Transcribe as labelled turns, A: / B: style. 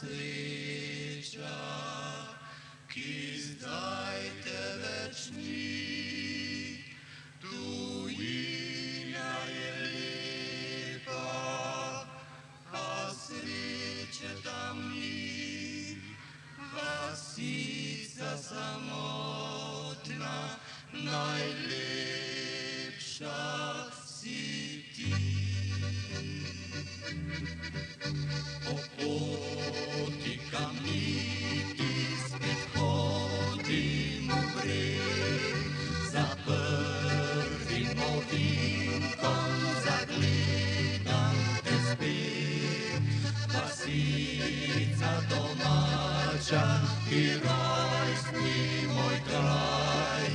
A: sreća, ki zdaj te več ni, tujina je lepa, a sreče tam ni, vasica samotna, najlepša si ti. Po poti kamniti spet hodim v breg, za prvim ovinkom zagledam te spet. Vasica domača, ki rojstni moj kraj,